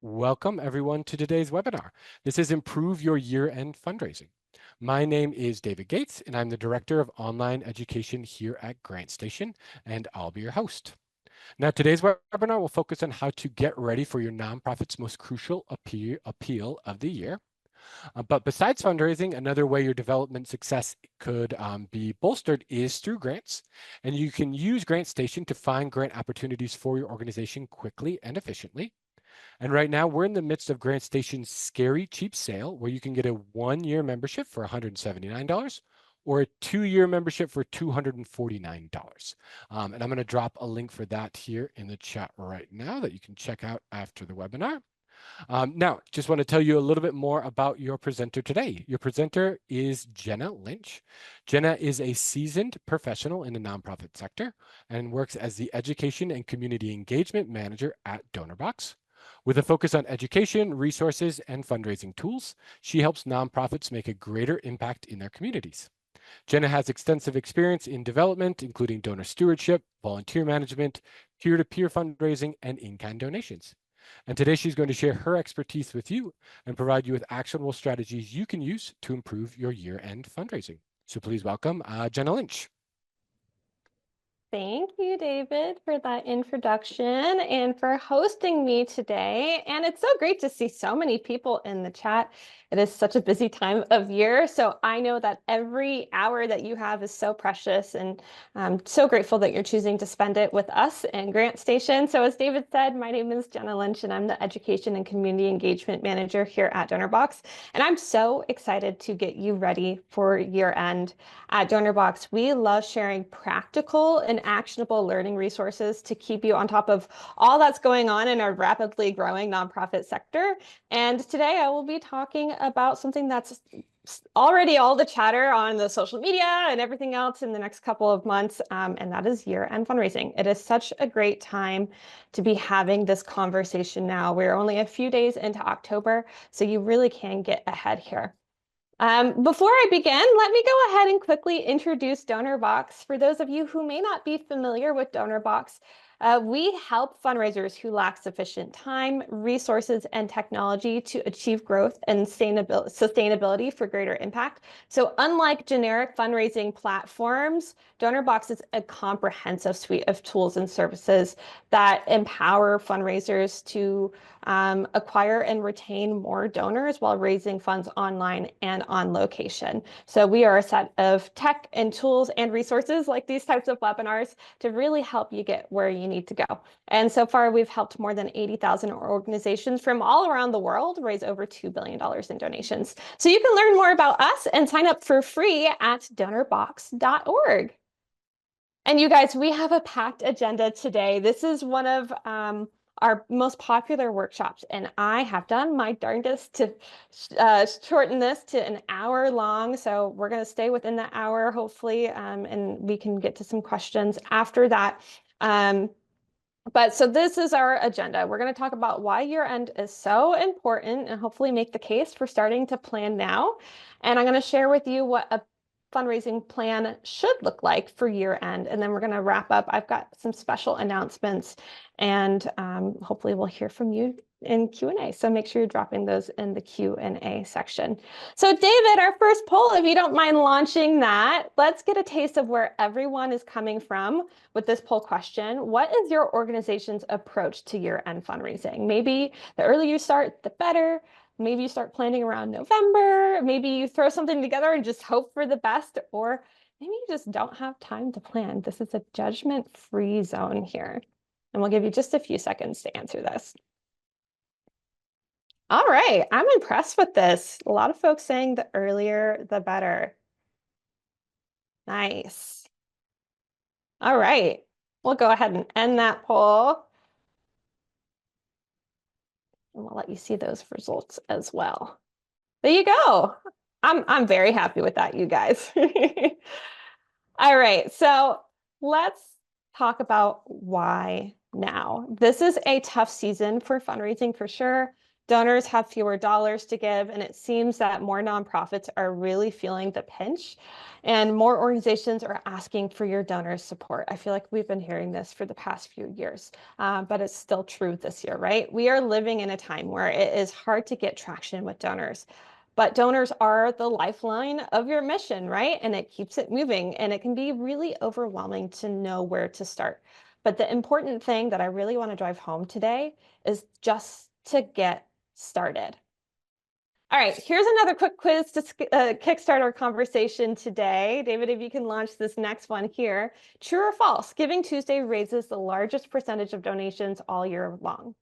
Welcome everyone to today's webinar. This is Improve Your Year-End Fundraising. My name is David Gates, and I'm the Director of Online Education here at GrantStation, and I'll be your host. Now, today's webinar will focus on how to get ready for your nonprofit's most crucial appeal of the year. But besides fundraising, another way your development success could be bolstered is through grants. And you can use GrantStation to find grant opportunities for your organization quickly and efficiently. And right now we're in the midst of GrantStation's Scary Cheap Sale, where you can get a 1-year membership for $179 or a 2-year membership for $249. And I'm going to drop a link for that here in the chat right now that you can check out after the webinar. Now, just want to tell you a little bit more about your presenter today. Your presenter is Jena Lynch. Jena is a seasoned professional in the nonprofit sector and works as the Education and Community Engagement Manager at Donorbox. With a focus on education, resources, and fundraising tools, she helps nonprofits make a greater impact in their communities. Jena has extensive experience in development, including donor stewardship, volunteer management, peer-to-peer fundraising, and in-kind donations. And today she's going to share her expertise with you and provide you with actionable strategies you can use to improve your year-end fundraising. So please welcome Jena Lynch. Thank you, David, for that introduction and for hosting me today. And it's so great to see so many people in the chat. It is such a busy time of year. So I know that every hour that you have is so precious, and I'm so grateful that you're choosing to spend it with us and GrantStation. So as David said, my name is Jena Lynch, and I'm the Education and Community Engagement Manager here at Donorbox. And I'm so excited to get you ready for year end. At Donorbox, we love sharing practical and actionable learning resources to keep you on top of all that's going on in our rapidly growing nonprofit sector. And today I will be talking about something that's already all the chatter on the social media and everything else in the next couple of months, and that is year-end fundraising. It is such a great time to be having this conversation now. We're only a few days into October, so you really can get ahead here. Before I begin, let me go ahead and quickly introduce Donorbox. For those of you who may not be familiar with Donorbox, we help fundraisers who lack sufficient time, resources, and technology to achieve growth and sustainability for greater impact. So unlike generic fundraising platforms, Donorbox is a comprehensive suite of tools and services that empower fundraisers to acquire and retain more donors while raising funds online and on location. So we are a set of tech and tools and resources like these types of webinars to really help you get where you need to go. And so far, we've helped more than 80,000 organizations from all around the world raise over $2 billion in donations. So you can learn more about us and sign up for free at donorbox.org. And you guys, we have a packed agenda today. This is one of our most popular workshops, and I have done my darndest to shorten this to an hour long. So we're going to stay within the hour, hopefully, and we can get to some questions after that. But so this is our agenda. We're going to talk about why year end is so important and hopefully make the case for starting to plan now. And I'm going to share with you what a fundraising plan should look like for year end. And then we're going to wrap up. I've got some special announcements, and hopefully we'll hear from you in Q&A. So make sure you're dropping those in the Q&A section. So David, our first poll, if you don't mind launching that, let's get a taste of where everyone is coming from with this poll question. What is your organization's approach to year-end fundraising? Maybe the earlier you start, the better. Maybe you start planning around November. Maybe you throw something together and just hope for the best, or maybe you just don't have time to plan. This is a judgment-free zone here. And we'll give you just a few seconds to answer this. All right, I'm impressed with this. A lot of folks saying the earlier, the better. Nice. All right, we'll go ahead and end that poll. And we'll let you see those results as well. There you go. I'm very happy with that, you guys. All right, so let's talk about why now. This is a tough season for fundraising for sure. Donors have fewer dollars to give, and it seems that more nonprofits are really feeling the pinch, and more organizations are asking for your donors' support. I feel like we've been hearing this for the past few years, but it's still true this year, right? We are living in a time where it is hard to get traction with donors. But donors are the lifeline of your mission, right? And it keeps it moving, and it can be really overwhelming to know where to start. But the important thing that I really want to drive home today is just to get started. All right, here's another quick quiz to kickstart our conversation today. David, if you can launch this next one here. True or false? Giving Tuesday raises the largest percentage of donations all year long.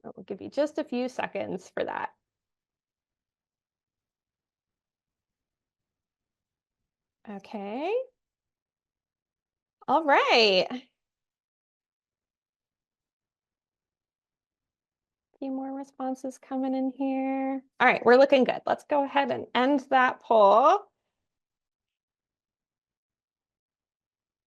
We'll give you just a few seconds for that. Okay. All right. Few more responses coming in here. All right, we're looking good. Let's go ahead and end that poll.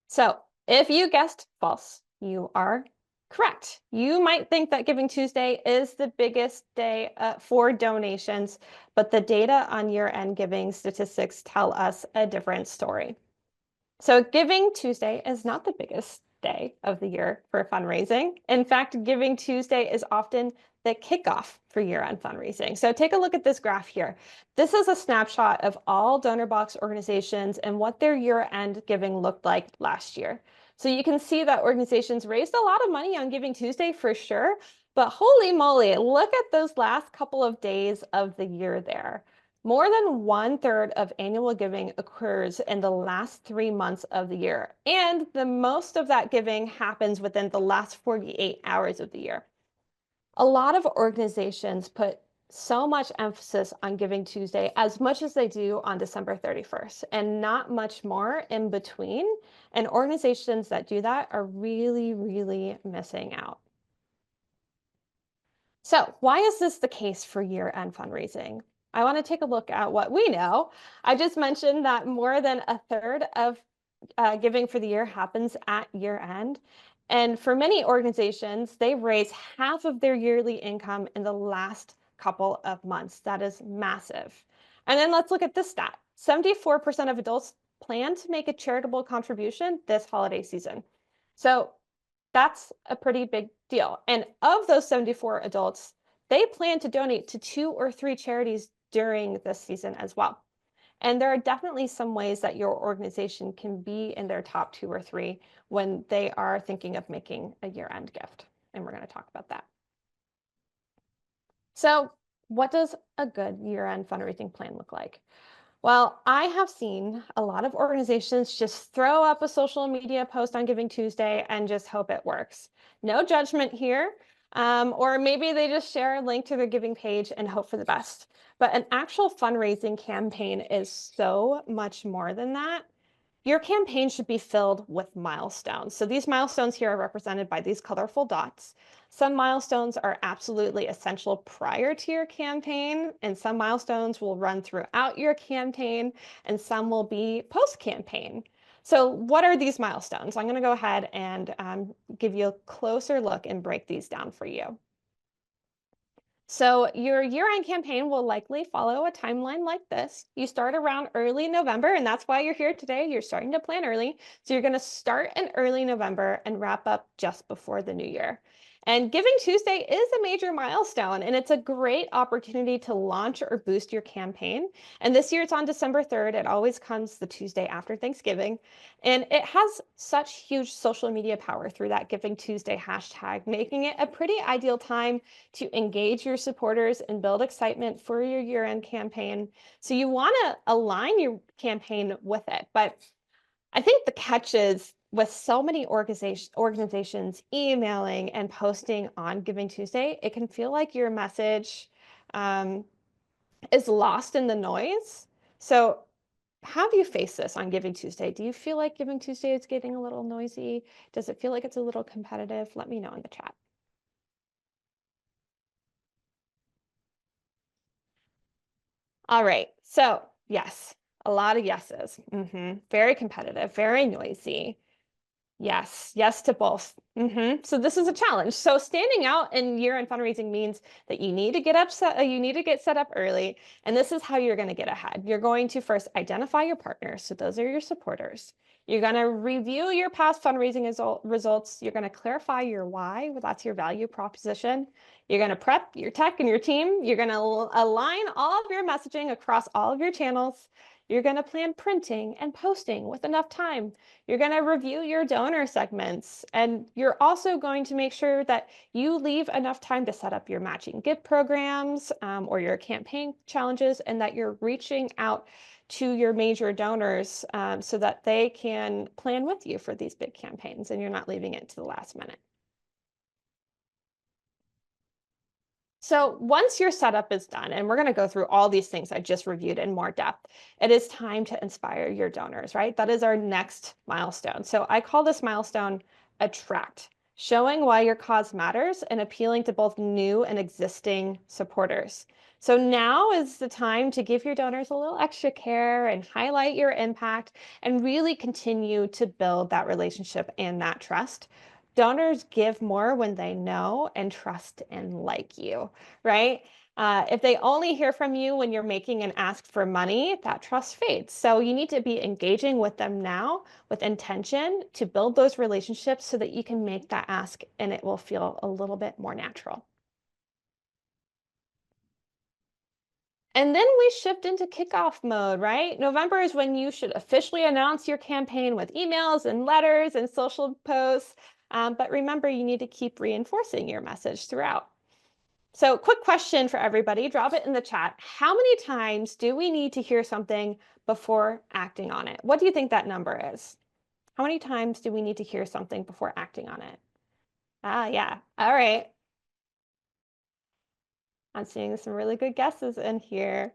So if you guessed false, you are correct. You might think that Giving Tuesday is the biggest day for donations, but the data on year-end giving statistics tell us a different story. So Giving Tuesday is not the biggest day of the year for fundraising. In fact, Giving Tuesday is often the kickoff for year-end fundraising. So take a look at this graph here. This is a snapshot of all Donorbox organizations and what their year-end giving looked like last year. So you can see that organizations raised a lot of money on Giving Tuesday for sure, but holy moly, look at those last couple of days of the year there. More than 1/3 of annual giving occurs in the last 3 months of the year, and the most of that giving happens within the last 48 hours of the year. A lot of organizations put so much emphasis on Giving Tuesday as much as they do on December 31st, and not much more in between. And organizations that do that are really, really missing out. So why is this the case for year-end fundraising? I want to take a look at what we know. I just mentioned that more than 1/3 of giving for the year happens at year-end. And for many organizations, they raise half of their yearly income in the last couple of months. That is massive. And then let's look at this stat. 74% of adults plan to make a charitable contribution this holiday season. So that's a pretty big deal. And of those 74 adults, they plan to donate to 2 or 3 charities during this season as well. And there are definitely some ways that your organization can be in their top 2 or 3 when they are thinking of making a year-end gift. And we're going to talk about that. So, what does a good year-end fundraising plan look like? Well, I have seen a lot of organizations just throw up a social media post on Giving Tuesday and just hope it works. No judgment here. Or maybe they just share a link to their giving page and hope for the best. But an actual fundraising campaign is so much more than that. Your campaign should be filled with milestones. So these milestones here are represented by these colorful dots. Some milestones are absolutely essential prior to your campaign, and some milestones will run throughout your campaign, and some will be post-campaign. So what are these milestones? I'm going to go ahead and give you a closer look and break these down for you. So your year-end campaign will likely follow a timeline like this. You start around early November, and that's why you're here today. You're starting to plan early. So you're going to start in early November and wrap up just before the new year. And Giving Tuesday is a major milestone, and it's a great opportunity to launch or boost your campaign. And this year it's on December 3rd. It always comes the Tuesday after Thanksgiving. And it has such huge social media power through that Giving Tuesday hashtag, making it a pretty ideal time to engage your supporters and build excitement for your year-end campaign. So you want to align your campaign with it. But I think the catch is with so many organizations emailing and posting on Giving Tuesday, it can feel like your message is lost in the noise. So how do you face this on Giving Tuesday? Do you feel like Giving Tuesday is getting a little noisy? Does it feel like it's a little competitive? Let me know in the chat. All right, so yes, a lot of yeses. Very competitive, very noisy. Yes, yes to both. So this is a challenge. So standing out in year-end fundraising means that you need to you need to get set up early, and this is how you're going to get ahead. You're going to first identify your partners, so those are your supporters. You're going to review your past fundraising results. You're going to clarify your why, well, that's your value proposition. You're going to prep your tech and your team. You're going to align all of your messaging across all of your channels. You're going to plan printing and posting with enough time. You're going to review your donor segments, and you're also going to make sure that you leave enough time to set up your matching gift programs or your campaign challenges, and that you're reaching out to your major donors so that they can plan with you for these big campaigns and you're not leaving it to the last minute. So once your setup is done, and we're going to go through all these things I just reviewed in more depth, it is time to inspire your donors, right? That is our next milestone. So I call this milestone attract, showing why your cause matters and appealing to both new and existing supporters. So now is the time to give your donors a little extra care and highlight your impact and really continue to build that relationship and that trust. Donors give more when they know and trust and like you, right? If they only hear from you when you're making an ask for money, that trust fades. So you need to be engaging with them now with intention to build those relationships so that you can make that ask and it will feel a little bit more natural. And then we shift into kickoff mode, right? November is when you should officially announce your campaign with emails and letters and social posts. But remember, you need to keep reinforcing your message throughout. So, quick question for everybody, drop it in the chat. How many times do we need to hear something before acting on it? What do you think that number is? How many times do we need to hear something before acting on it? Yeah. All right. I'm seeing some really good guesses in here.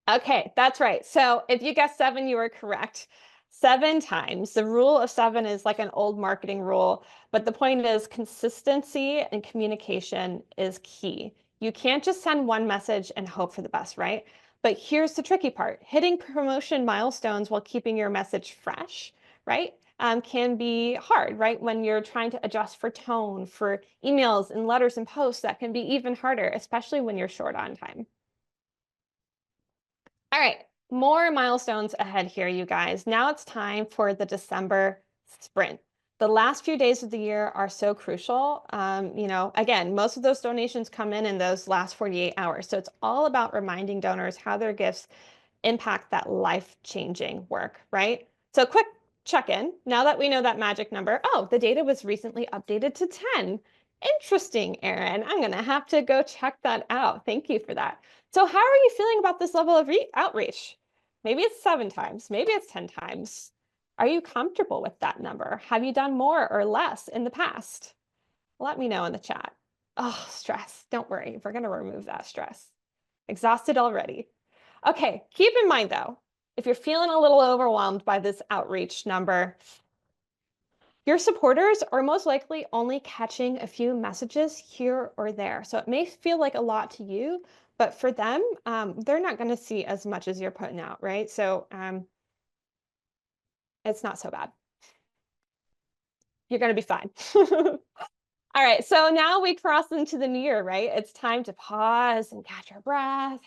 Okay, that's right. So if you guessed 7, you are correct. 7 times. The rule of 7 is like an old marketing rule, but the point is consistency and communication is key. You can't just send one message and hope for the best, right? But here's the tricky part. Hitting promotion milestones while keeping your message fresh, right? Can be hard, right? When you're trying to adjust for tone, for emails and letters and posts, that can be even harder, especially when you're short on time. All right, more milestones ahead here, you guys. Now it's time for the December sprint. The last few days of the year are so crucial. Again, most of those donations come in those last 48 hours. So it's all about reminding donors how their gifts impact that life-changing work, right? So quick check-in. Now that we know that magic number, oh, the data was recently updated to 10. Interesting, Erin. I'm going to have to go check that out. Thank you for that. So how are you feeling about this level of outreach? Maybe it's 7 times, maybe it's 10 times. Are you comfortable with that number? Have you done more or less in the past? Let me know in the chat. Oh, stress. Don't worry. We're going to remove that stress. Exhausted already. Okay, keep in mind though, if you're feeling a little overwhelmed by this outreach number, your supporters are most likely only catching a few messages here or there. So it may feel like a lot to you, but for them, they're not going to see as much as you're putting out, right? So it's not so bad. You're going to be fine. All right, so now we cross into the new year, right? It's time to pause and catch your breath.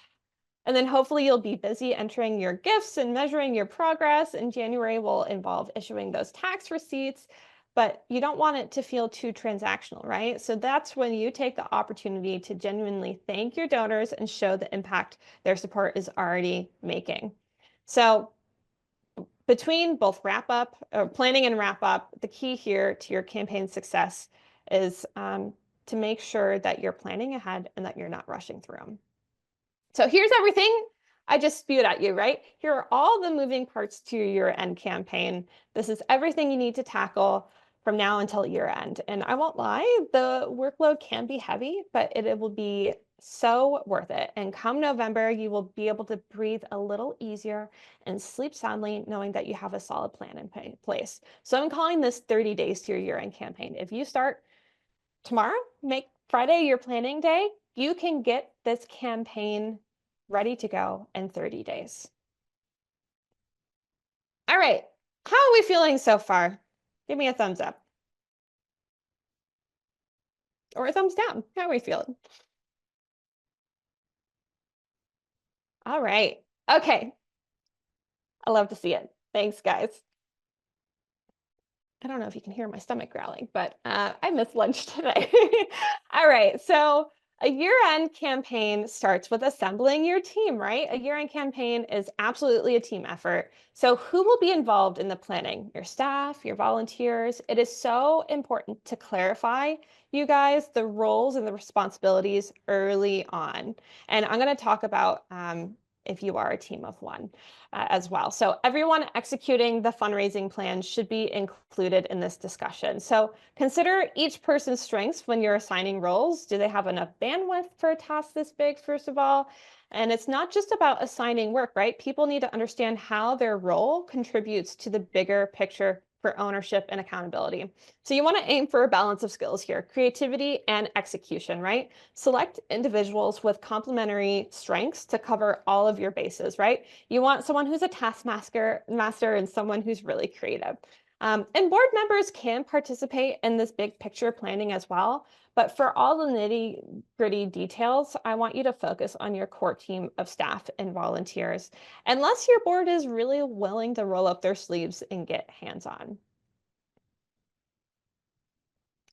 And then hopefully you'll be busy entering your gifts and measuring your progress. And January will involve issuing those tax receipts, but you don't want it to feel too transactional, right? So that's when you take the opportunity to genuinely thank your donors and show the impact their support is already making. So between both planning and wrap up, the key here to your campaign success is to make sure that you're planning ahead and that you're not rushing through them. So here's everything I just spewed at you, right? Here are all the moving parts to your year-end campaign. This is everything you need to tackle from now until year-end. And I won't lie, the workload can be heavy, but it will be so worth it. And come November, you will be able to breathe a little easier and sleep soundly knowing that you have a solid plan in place. So I'm calling this 30 days to your year-end campaign. If you start tomorrow, make Friday your planning day, you can get this campaign ready to go in 30 days. All right, How are we feeling so far? Give me a thumbs up or a thumbs down. How are we feeling? All right. Okay. I love to see it. Thanks, guys. I don't know if you can hear my stomach growling, but I missed lunch today. All right. So a year-end campaign starts with assembling your team, right? A year-end campaign is absolutely a team effort. So who will be involved in the planning? Your staff, your volunteers. It is so important to clarify, you guys, the roles and the responsibilities early on. And I'm going to talk about if you are a team of one as well. So everyone executing the fundraising plan should be included in this discussion. So consider each person's strengths when you're assigning roles. Do they have enough bandwidth for a task this big, first of all? And it's not just about assigning work, right? People need to understand how their role contributes to the bigger picture for ownership and accountability. So you want to aim for a balance of skills here, creativity and execution, right? Select individuals with complementary strengths to cover all of your bases, right? You want someone who's a taskmaster and someone who's really creative. And board members can participate in this big picture planning as well. But for all the nitty gritty details, I want you to focus on your core team of staff and volunteers, unless your board is really willing to roll up their sleeves and get hands on.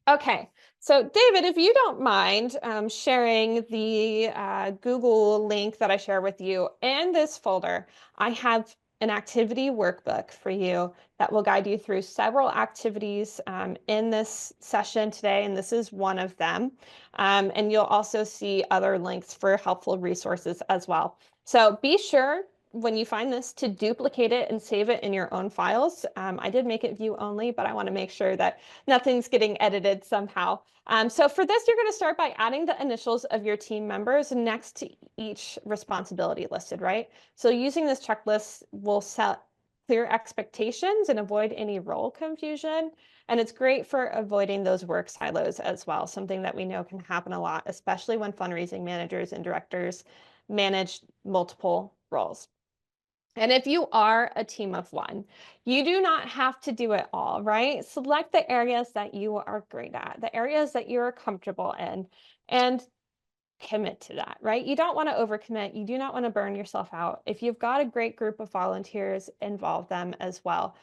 Okay, so David, if you don't mind sharing the Google link that I share with you in this folder, I have an activity workbook for you that will guide you through several activities in this session today, and this is one of them. And you'll also see other links for helpful resources as well. So be sure when you find this to duplicate it and save it in your own files. I did make it view only, but I want to make sure that nothing's getting edited somehow. So for this, you're going to start by adding the initials of your team members next to each responsibility listed, right? So using this checklist will set clear expectations and avoid any role confusion. And it's great for avoiding those work silos as well, something that we know can happen a lot, especially when fundraising managers and directors manage multiple roles. And if you are a team of one, you do not have to do it all, right? Select the areas that you are great at, the areas that you're comfortable in, and commit to that, right? You don't want to overcommit. You do not want to burn yourself out. If you've got a great group of volunteers, involve them as well.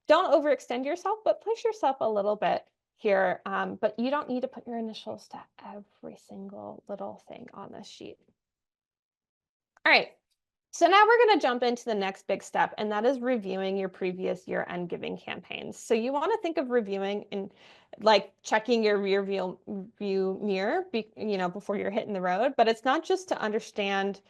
Don't overextend yourself, but push yourself a little bit here. But you don't need to put your initials to every single little thing on this sheet. All right. So now we're going to jump into the next big step, and that is reviewing your previous year-end giving campaigns. So you want to think of reviewing and like checking your rear view mirror, before you're hitting the road. But it's not just to understand.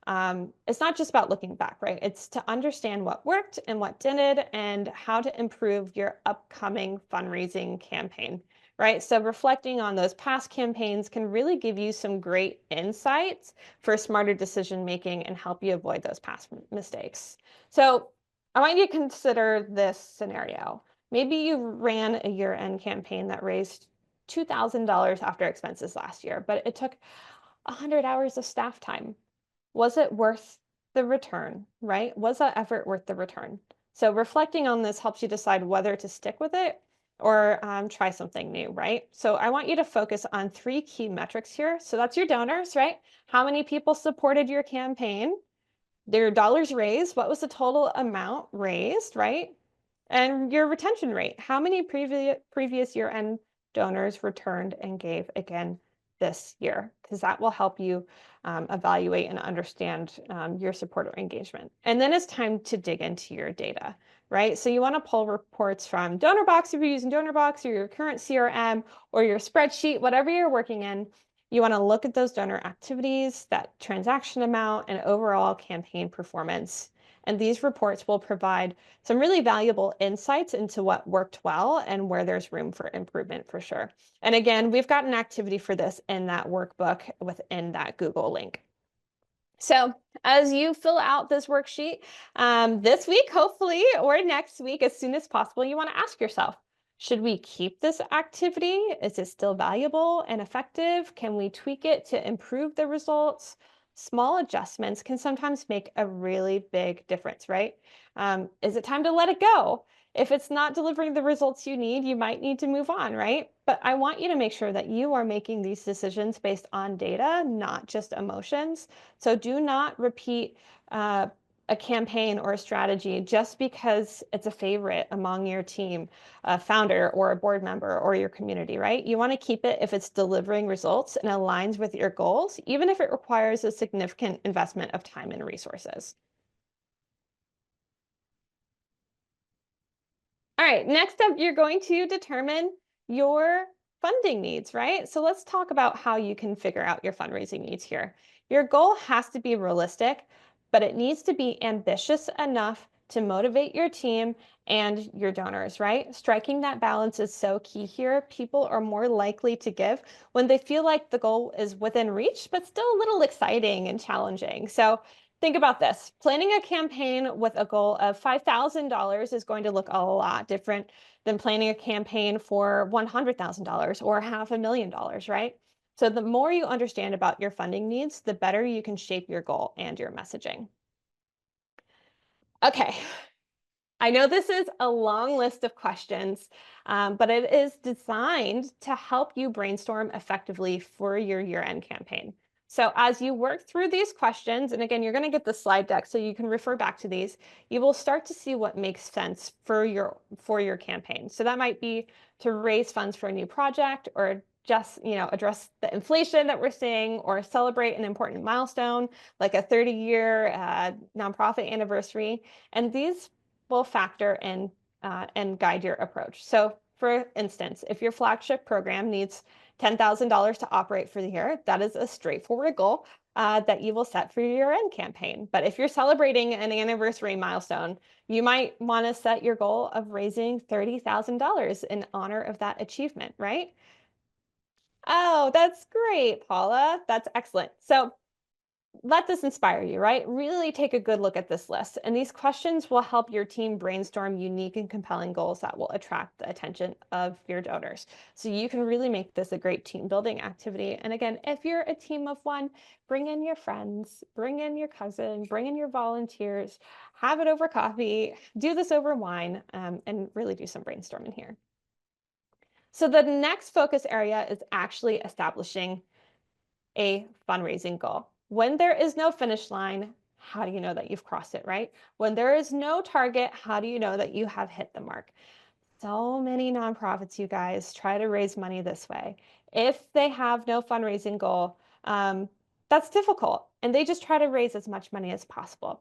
It's not just about looking back, right? It's to understand what worked and what didn't, and how to improve your upcoming fundraising campaign, right? So reflecting on those past campaigns can really give you some great insights for smarter decision making and help you avoid those past mistakes. So I want you to consider this scenario. Maybe you ran a year-end campaign that raised $2,000 after expenses last year, but it took 100 hours of staff time. Was it worth the return, right? Was that effort worth the return? So reflecting on this helps you decide whether to stick with it or try something new, right? So I want you to focus on 3 key metrics here. So that's your donors, right? How many people supported your campaign? Their dollars raised, what was the total amount raised, right? And your retention rate, how many previous year-end donors returned and gave again this year? Because that will help you evaluate and understand your supporter engagement. And then it's time to dig into your data, right? So you want to pull reports from Donorbox if you're using Donorbox, or your current CRM, or your spreadsheet, whatever you're working in. You want to look at those donor activities, that transaction amount, and overall campaign performance. And these reports will provide some really valuable insights into what worked well and where there's room for improvement for sure. And again, we've got an activity for this in that workbook within that Google link. So as you fill out this worksheet this week, hopefully, or next week, as soon as possible, you want to ask yourself, should we keep this activity? Is it still valuable and effective? Can we tweak it to improve the results? Small adjustments can sometimes make a really big difference, right? Is it time to let it go? If it's not delivering the results you need, you might need to move on, right? But I want you to make sure that you are making these decisions based on data, not just emotions. So do not repeat uh, a campaign or a strategy just because it's a favorite among your team, a founder or a board member or your community, right? You want to keep it if it's delivering results and aligns with your goals, even if it requires a significant investment of time and resources. All right, next up, you're going to determine your funding needs, right? So let's talk about how you can figure out your fundraising needs here. Your goal has to be realistic, but it needs to be ambitious enough to motivate your team and your donors, right? Striking that balance is so key here. People are more likely to give when they feel like the goal is within reach, but still a little exciting and challenging. So think about this. Planning a campaign with a goal of $5,000 is going to look a lot different than planning a campaign for $100,000 or $500,000, right? So the more you understand about your funding needs, the better you can shape your goal and your messaging. Okay, I know this is a long list of questions, but it is designed to help you brainstorm effectively for your year-end campaign. So as you work through these questions, and again, you're going to get the slide deck so you can refer back to these, you will start to see what makes sense for your campaign. So that might be to raise funds for a new project, or just address the inflation that we're seeing, or celebrate an important milestone like a 30-year nonprofit anniversary. And these will factor in and guide your approach. So for instance, if your flagship program needs $10,000 to operate for the year, that is a straightforward goal that you will set for your year-end campaign. But if you're celebrating an anniversary milestone, you might want to set your goal of raising $30,000 in honor of that achievement, right? Oh, that's great, Paula. That's excellent. So let this inspire you, right? Really take a good look at this list. And these questions will help your team brainstorm unique and compelling goals that will attract the attention of your donors. So you can really make this a great team building activity. And again, if you're a team of one, bring in your friends, bring in your cousin, bring in your volunteers, have it over coffee, do this over wine, and really do some brainstorming here. So the next focus area is actually establishing a fundraising goal. When there is no finish line, how do you know that you've crossed it, right? When there is no target, how do you know that you have hit the mark? So many nonprofits, you guys, try to raise money this way. If they have no fundraising goal, that's difficult. And they just try to raise as much money as possible.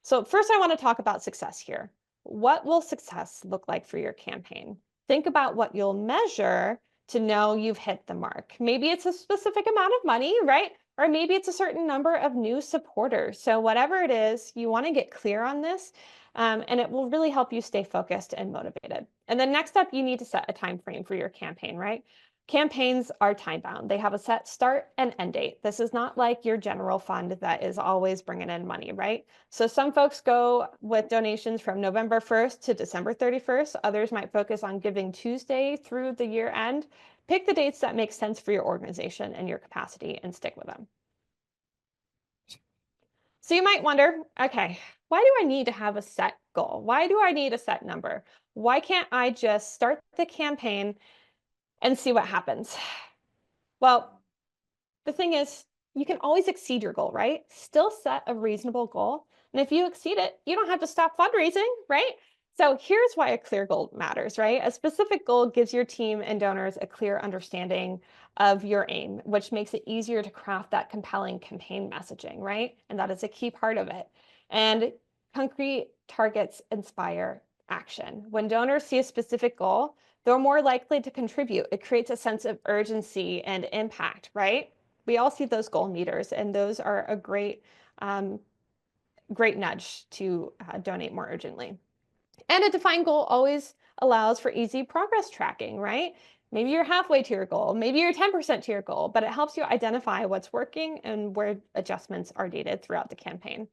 So first, I want to talk about success here. What will success look like for your campaign? Think about what you'll measure to know you've hit the mark. Maybe it's a specific amount of money, right? Or maybe it's a certain number of new supporters. So whatever it is, you want to get clear on this, and it will really help you stay focused and motivated. And then next up, you need to set a time frame for your campaign, right? Campaigns are time bound. They have a set start and end date. This is not like your general fund that is always bringing in money, right? So some folks go with donations from November 1st to December 31st. Others might focus on Giving Tuesday through the year end. Pick the dates that make sense for your organization and your capacity and stick with them. So you might wonder, okay, why do I need to have a set goal? Why do I need a set number? Why can't I just start the campaign and see what happens? Well, the thing is, you can always exceed your goal, right? Still set a reasonable goal. And if you exceed it, you don't have to stop fundraising, right? So here's why a clear goal matters, right? A specific goal gives your team and donors a clear understanding of your aim, which makes it easier to craft that compelling campaign messaging, right? And that is a key part of it. And concrete targets inspire action. When donors see a specific goal, they're more likely to contribute. It creates a sense of urgency and impact, right? We all see those goal meters, and those are a great nudge to donate more urgently. And a defined goal always allows for easy progress tracking, right? Maybe you're halfway to your goal, maybe you're 10% to your goal, but it helps you identify what's working and where adjustments are needed throughout the campaign.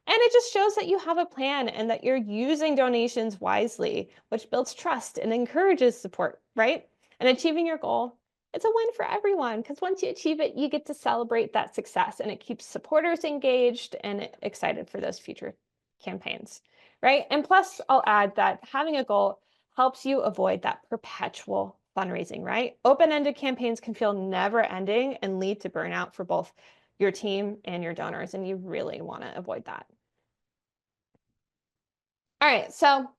And it just shows that you have a plan and that you're using donations wisely, which builds trust and encourages support, right? And achieving your goal, it's a win for everyone, because once you achieve it, you get to celebrate that success, and it keeps supporters engaged and excited for those future campaigns. right? And plus, I'll add that having a goal helps you avoid that perpetual fundraising, right? Open-ended campaigns can feel never-ending and lead to burnout for both your team and your donors, and you really want to avoid that. All right, so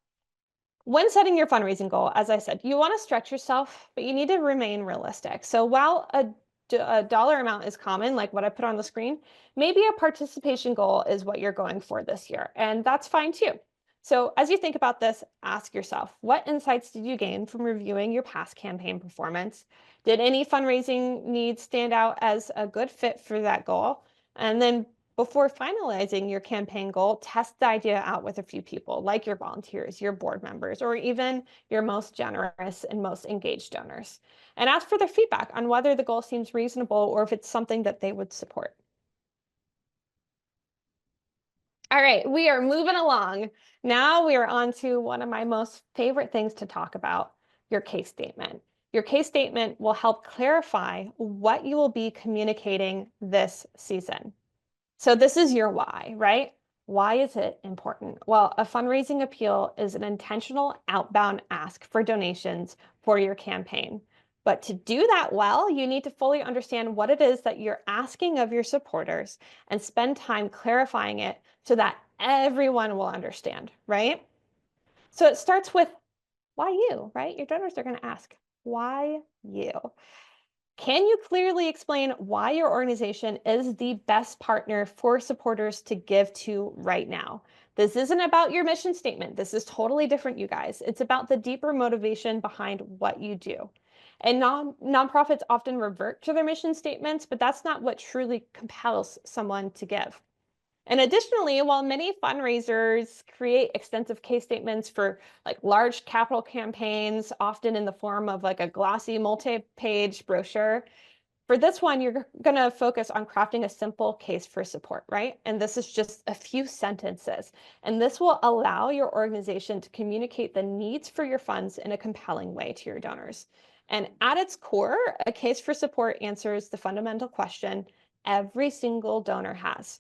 when setting your fundraising goal, as I said, you want to stretch yourself, but you need to remain realistic. So while a dollar amount is common, like what I put on the screen, maybe a participation goal is what you're going for this year, and that's fine too. So as you think about this, ask yourself, what insights did you gain from reviewing your past campaign performance? Did any fundraising needs stand out as a good fit for that goal? And then before finalizing your campaign goal, test the idea out with a few people, like your volunteers, your board members, or even your most generous and most engaged donors. And ask for their feedback on whether the goal seems reasonable or if it's something that they would support. All right, we are moving along. Now we are on to one of my most favorite things to talk about, your case statement. Your case statement will help clarify what you will be communicating this season. So this is your why, right? Why is it important? Well, a fundraising appeal is an intentional outbound ask for donations for your campaign. But to do that well, you need to fully understand what it is that you're asking of your supporters and spend time clarifying it so that everyone will understand, right? So it starts with why you, right? Your donors are going to ask, why you? Can you clearly explain why your organization is the best partner for supporters to give to right now? This isn't about your mission statement. This is totally different, you guys. It's about the deeper motivation behind what you do. And nonprofits often revert to their mission statements, but that's not what truly compels someone to give. And additionally, while many fundraisers create extensive case statements for like large capital campaigns, often in the form of like a glossy multi-page brochure, for this one, you're going to focus on crafting a simple case for support, right? And this is just a few sentences. And this will allow your organization to communicate the needs for your funds in a compelling way to your donors. And at its core, a case for support answers the fundamental question every single donor has.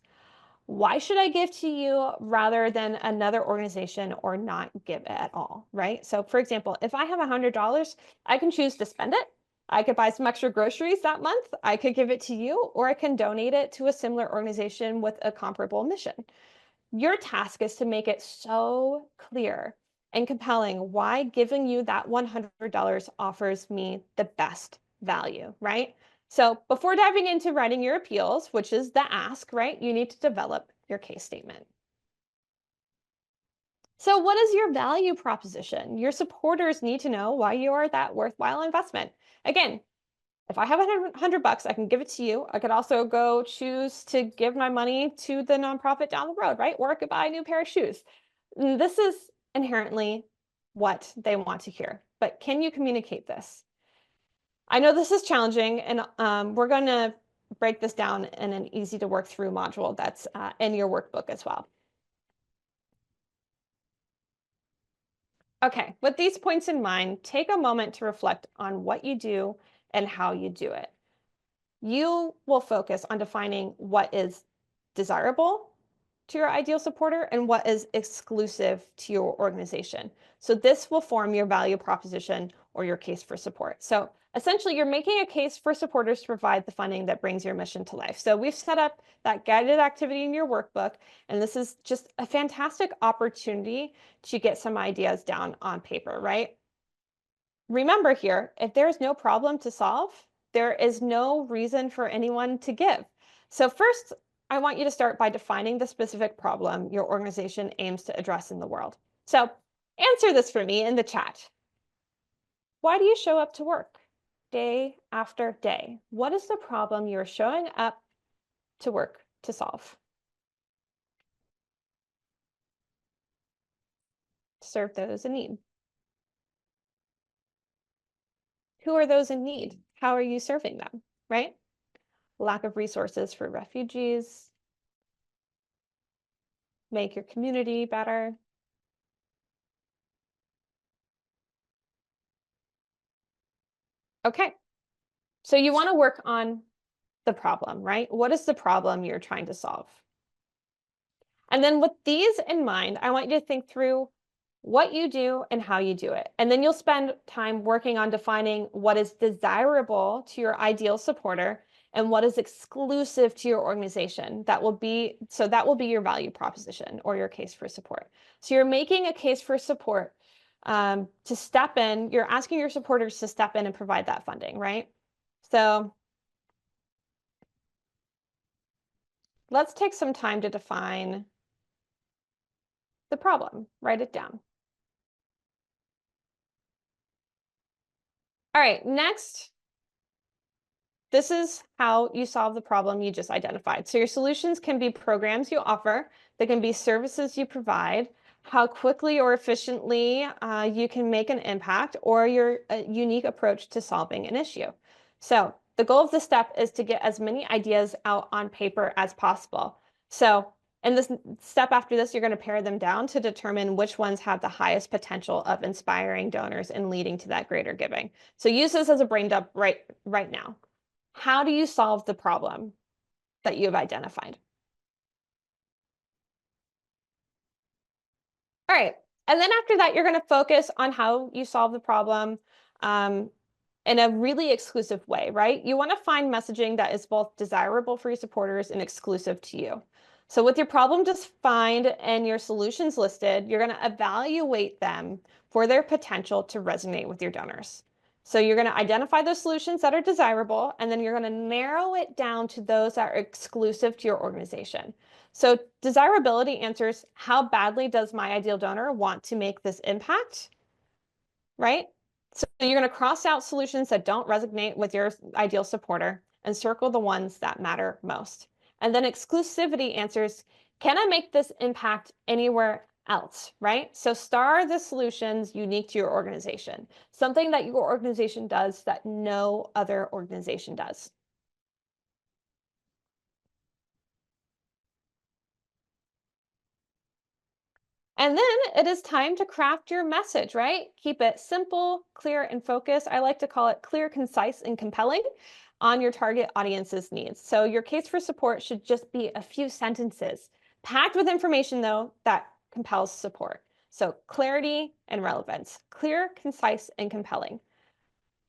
Why should I give to you rather than another organization or not give at all, right? So for example, if I have $100, I can choose to spend it. I could buy some extra groceries that month. I could give it to you, or I can donate it to a similar organization with a comparable mission. Your task is to make it so clear and compelling why giving you that $100 offers me the best value, right? So before diving into writing your appeals, which is the ask, right, you need to develop your case statement. So what is your value proposition? Your supporters need to know why you are that worthwhile investment. Again, if I have $100, I can give it to you. I could also go choose to give my money to the nonprofit down the road, right? Or I could buy a new pair of shoes. This is inherently what they want to hear. But can you communicate this? I know this is challenging, and we're going to break this down in an easy to work through module that's in your workbook as well. Okay, with these points in mind, take a moment to reflect on what you do and how you do it. You will focus on defining what is desirable to your ideal supporter and what is exclusive to your organization. So this will form your value proposition or your case for support. So essentially, you're making a case for supporters to provide the funding that brings your mission to life. So we've set up that guided activity in your workbook, and this is just a fantastic opportunity to get some ideas down on paper, right? Remember here, if there's no problem to solve, there is no reason for anyone to give. So first, I want you to start by defining the specific problem your organization aims to address in the world. So answer this for me in the chat. Why do you show up to work day after day? What is the problem you're showing up to work to solve? Serve those in need. Who are those in need? How are you serving them, right? Lack of resources for refugees, make your community better. Okay, so you want to work on the problem, right? What is the problem you're trying to solve? And then with these in mind, I want you to think through what you do and how you do it. And then you'll spend time working on defining what is desirable to your ideal supporter and what is exclusive to your organization. That will be your value proposition or your case for support. So you're making a case for support to step in. You're asking your supporters to step in and provide that funding, right? So let's take some time to define the problem. Write it down. All right, next, this is how you solve the problem you just identified. So your solutions can be programs you offer, they can be services you provide, how quickly or efficiently you can make an impact, or your unique approach to solving an issue. So the goal of this step is to get as many ideas out on paper as possible. So in this step after this, you're going to pare them down to determine which ones have the highest potential of inspiring donors and leading to that greater giving. So use this as a brain dump right now. How do you solve the problem that you have identified? All right. And then after that, you're going to focus on how you solve the problem in a really exclusive way, right? You want to find messaging that is both desirable for your supporters and exclusive to you. So with your problem defined and your solutions listed, you're going to evaluate them for their potential to resonate with your donors. So you're going to identify those solutions that are desirable, and then you're going to narrow it down to those that are exclusive to your organization. So desirability answers, how badly does my ideal donor want to make this impact, right? So you're going to cross out solutions that don't resonate with your ideal supporter and circle the ones that matter most. And then exclusivity answers, can I make this impact anywhere else, right? So star the solutions unique to your organization, something that your organization does that no other organization does. And then it is time to craft your message, right? Keep it simple, clear, and focused. I like to call it clear, concise, and compelling on your target audience's needs. So your case for support should just be a few sentences, packed with information, though, that compels support. So clarity and relevance, clear, concise, and compelling.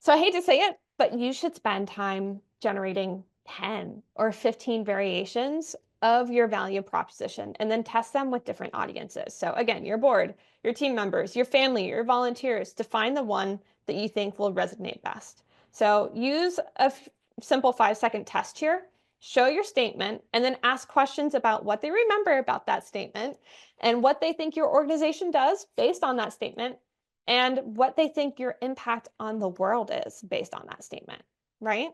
So I hate to say it, but you should spend time generating 10 or 15 variations of your value proposition and then test them with different audiences. So again, your board, your team members, your family, your volunteers, to find the one that you think will resonate best. So use a simple 5-second test here, show your statement, and then ask questions about what they remember about that statement and what they think your organization does based on that statement and what they think your impact on the world is based on that statement, right?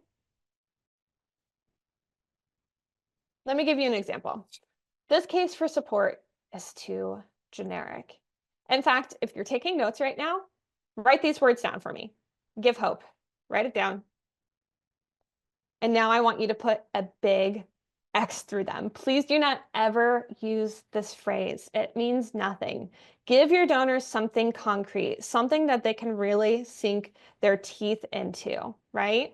Let me give you an example. This case for support is too generic. In fact, if you're taking notes right now, write these words down for me. Give hope. Write it down. And now I want you to put a big X through them. Please do not ever use this phrase. It means nothing. Give your donors something concrete, something that they can really sink their teeth into, right?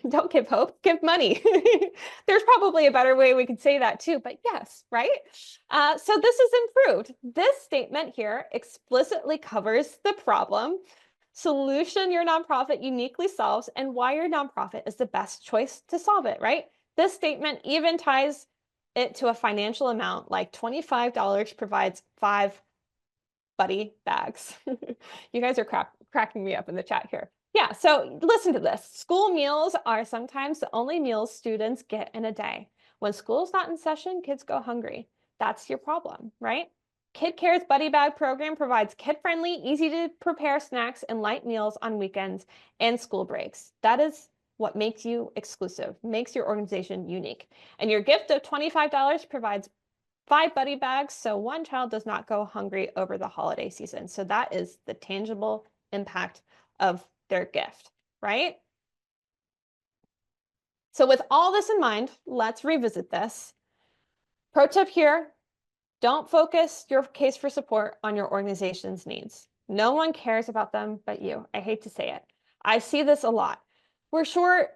Don't give hope, give money. There's probably a better way we could say that too, but yes, right? So this is improved. This statement here explicitly covers the problem, solution your nonprofit uniquely solves, and why your nonprofit is the best choice to solve it, right? This statement even ties it to a financial amount, like $25 provides 5 buddy bags. You guys are cracking me up in the chat here. Yeah, so listen to this. School meals are sometimes the only meals students get in a day. When school's not in session, kids go hungry. That's your problem, right? Kid Care's Buddy Bag program provides kid-friendly, easy-to-prepare snacks and light meals on weekends and school breaks. That is what makes you exclusive, makes your organization unique. And your gift of $25 provides 5 buddy bags, so one child does not go hungry over the holiday season. So that is the tangible impact of their gift, right? So with all this in mind, let's revisit this. Pro tip here, don't focus your case for support on your organization's needs. No one cares about them but you. I hate to say it. I see this a lot. We're short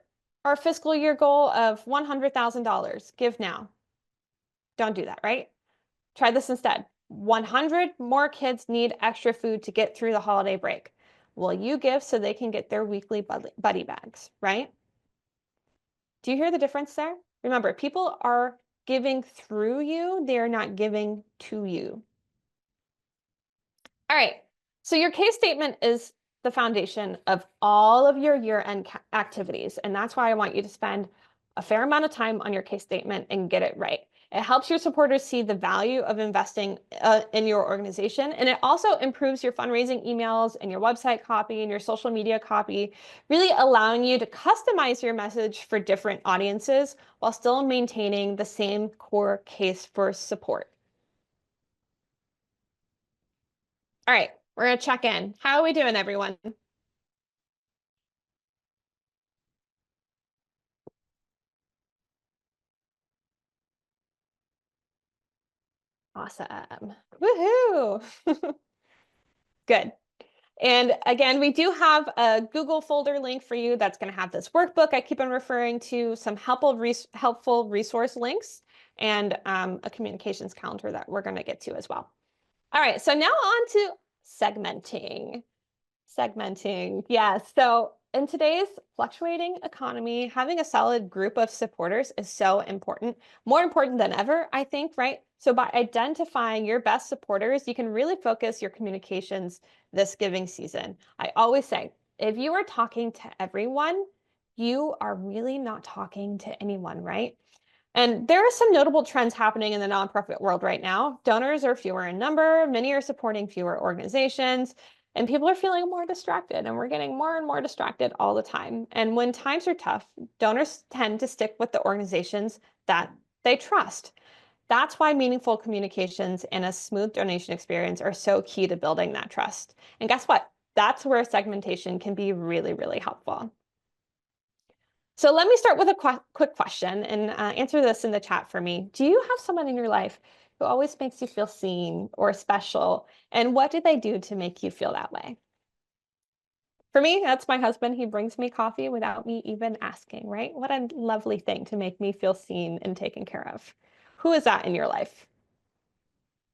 our fiscal year goal of $100,000. Give now. Don't do that, right? Try this instead. 100 more kids need extra food to get through the holiday break. Will you give so they can get their weekly buddy bags, right? Do you hear the difference there? Remember, people are giving through you, they are not giving to you. All right, so your case statement is the foundation of all of your year-end activities, and that's why I want you to spend a fair amount of time on your case statement and get it right. It helps your supporters see the value of investing in your organization, and it also improves your fundraising emails and your website copy and your social media copy, really allowing you to customize your message for different audiences while still maintaining the same core case for support. All right, we're gonna check in. How are we doing, everyone? Awesome. Woohoo! Good. And again, we do have a Google folder link for you that's going to have this workbook I keep on referring to, some helpful resource links, and a communications calendar that we're going to get to as well. All right, so now on to segmenting. Segmenting, yes. So in today's fluctuating economy, having a solid group of supporters is so important, more important than ever, I think, right? So by identifying your best supporters, you can really focus your communications this giving season. I always say, if you are talking to everyone, you are really not talking to anyone, right? And there are some notable trends happening in the nonprofit world right now. Donors are fewer in number, many are supporting fewer organizations, and people are feeling more distracted, and we're getting more and more distracted all the time. And when times are tough, donors tend to stick with the organizations that they trust. That's why meaningful communications and a smooth donation experience are so key to building that trust. And guess what? That's where segmentation can be really, really helpful. So let me start with a quick question and answer this in the chat for me. Do you have someone in your life who always makes you feel seen or special? And what do they do to make you feel that way? For me, that's my husband. He brings me coffee without me even asking, right? What a lovely thing to make me feel seen and taken care of. Who is that in your life?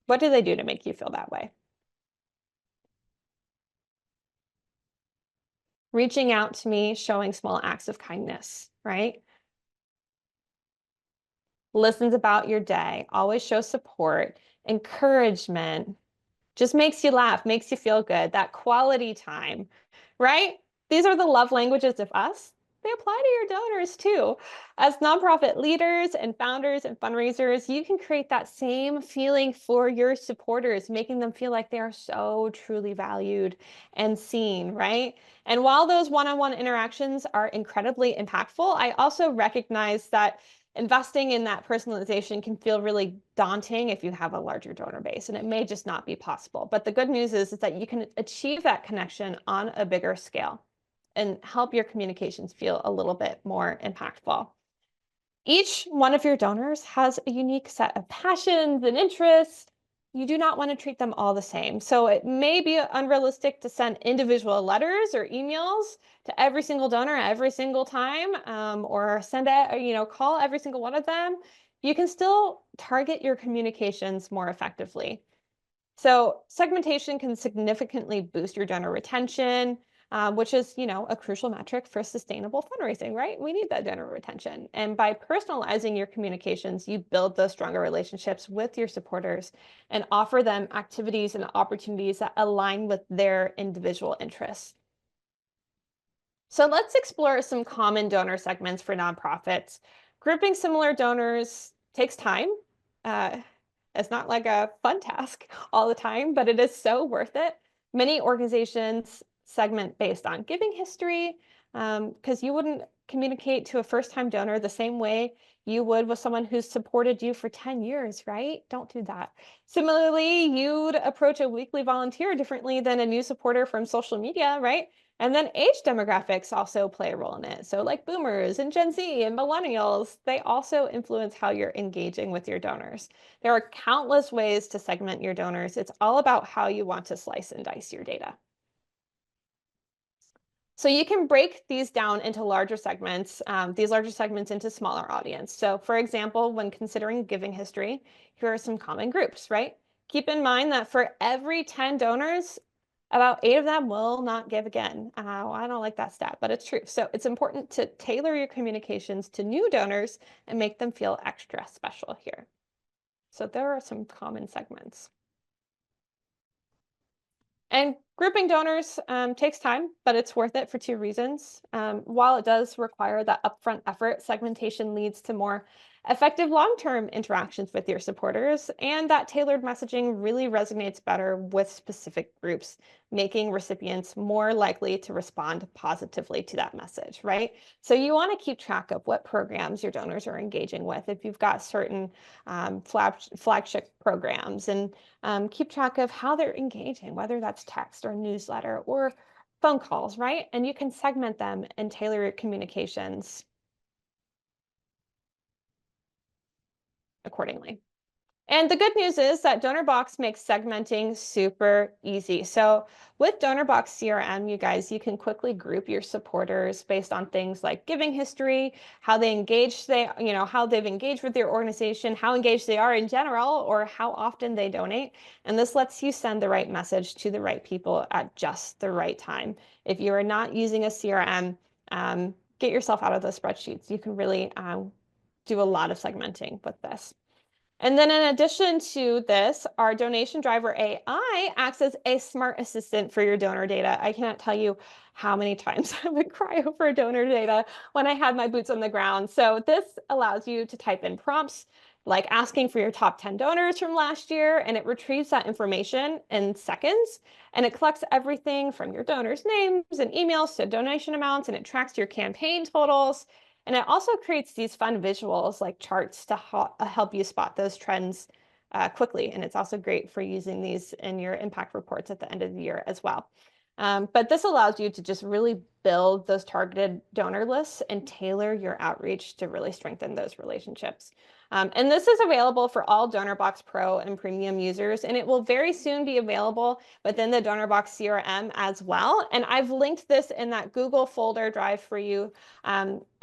What do they do to make you feel that way? Reaching out to me, showing small acts of kindness, right? Listens about your day, always shows support, encouragement, just makes you laugh, makes you feel good, that quality time, right? These are the love languages of us. They apply to your donors too. As nonprofit leaders and founders and fundraisers, you can create that same feeling for your supporters, making them feel like they are so truly valued and seen, right? And while those one-on-one interactions are incredibly impactful, I also recognize that investing in that personalization can feel really daunting if you have a larger donor base, and it may just not be possible. But the good news is that you can achieve that connection on a bigger scale and help your communications feel a little bit more impactful. Each one of your donors has a unique set of passions and interests. You do not want to treat them all the same. So it may be unrealistic to send individual letters or emails to every single donor every single time, or call every single one of them. You can still target your communications more effectively. So segmentation can significantly boost your donor retention, which is, a crucial metric for sustainable fundraising, right? We need that donor retention. And by personalizing your communications, you build those stronger relationships with your supporters and offer them activities and opportunities that align with their individual interests. So let's explore some common donor segments for nonprofits. Grouping similar donors takes time. Uh, it's not like a fun task all the time, but it is so worth it. Many organizations segment based on giving history, because you wouldn't communicate to a first-time donor the same way you would with someone who's supported you for 10 years, right? Don't do that. Similarly, you'd approach a weekly volunteer differently than a new supporter from social media, right? And then age demographics also play a role in it. So like boomers and Gen Z and millennials, they also influence how you're engaging with your donors. There are countless ways to segment your donors. It's all about how you want to slice and dice your data. So you can break these down into larger segments, these larger segments into smaller audience. So for example, when considering giving history, here are some common groups, right? Keep in mind that for every 10 donors, about 8 of them will not give again. I don't like that stat, but it's true. So it's important to tailor your communications to new donors and make them feel extra special here. So there are some common segments. And grouping donors takes time, but it's worth it for 2 reasons. While it does require that upfront effort, segmentation leads to more effective long-term interactions with your supporters, and that tailored messaging really resonates better with specific groups, making recipients more likely to respond positively to that message, right? So you want to keep track of what programs your donors are engaging with. If you've got certain flagship programs, and keep track of how they're engaging, whether that's text or newsletter or phone calls, right? And you can segment them and tailor your communications accordingly. And the good news is that Donorbox makes segmenting super easy. So with Donorbox CRM, you guys, you can quickly group your supporters based on things like giving history, how they engage, how they've engaged with your organization, how engaged they are in general, or how often they donate. And this lets you send the right message to the right people at just the right time. If you are not using a CRM, get yourself out of those spreadsheets. You can really do a lot of segmenting with this. And then in addition to this, our donation driver AI acts as a smart assistant for your donor data. I cannot tell you how many times I would cry over donor data when I had my boots on the ground. So this allows you to type in prompts like asking for your top 10 donors from last year, and it retrieves that information in seconds. And it collects everything from your donors' names and emails to donation amounts, and it tracks your campaign totals. And it also creates these fun visuals like charts to help you spot those trends quickly. And it's also great for using these in your impact reports at the end of the year as well. But this allows you to just really build those targeted donor lists and tailor your outreach to really strengthen those relationships. And this is available for all Donorbox Pro and Premium users, and it will very soon be available within the Donorbox CRM as well. And I've linked this in that Google folder drive for you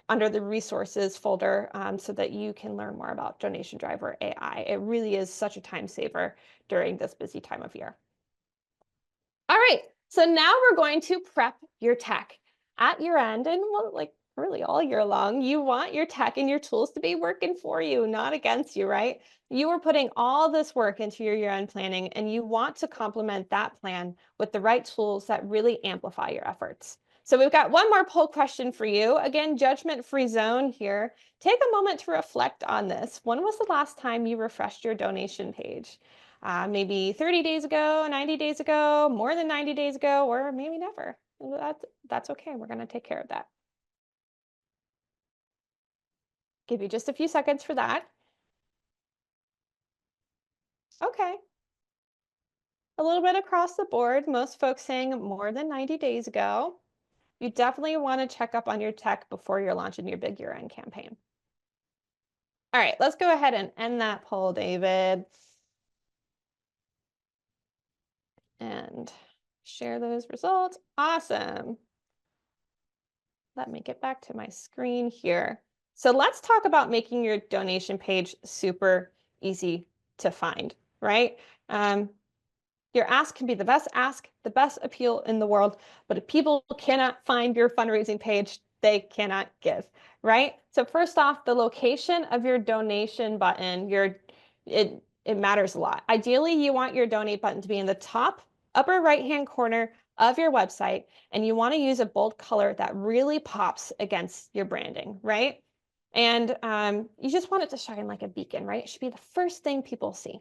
under the resources folder so that you can learn more about Donation Driver AI. It really is such a time saver during this busy time of year. All right, so now we're going to prep your tech. At your end, and like really all year long, you want your tech and your tools to be working for you, not against you, right? You are putting all this work into your year-end planning, and you want to complement that plan with the right tools that really amplify your efforts. So we've got one more poll question for you. Again, judgment-free zone here. Take a moment to reflect on this. When was the last time you refreshed your donation page? Maybe 30 days ago, 90 days ago, more than 90 days ago, or maybe never. That's okay. We're going to take care of that. Give you just a few seconds for that. Okay. A little bit across the board, most folks saying more than 90 days ago. You definitely want to check up on your tech before you're launching your big year-end campaign. All right, let's go ahead and end that poll, David. And share those results. Awesome. Let me get back to my screen here. So let's talk about making your donation page super easy to find, right? Your ask can be the best appeal in the world, but if people cannot find your fundraising page, they cannot give, right? So first off, the location of your donation button, it matters a lot. Ideally, you want your donate button to be in the top upper right-hand corner of your website, and you want to use a bold color that really pops against your branding, right? And you just want it to shine like a beacon, right? It should be the first thing people see.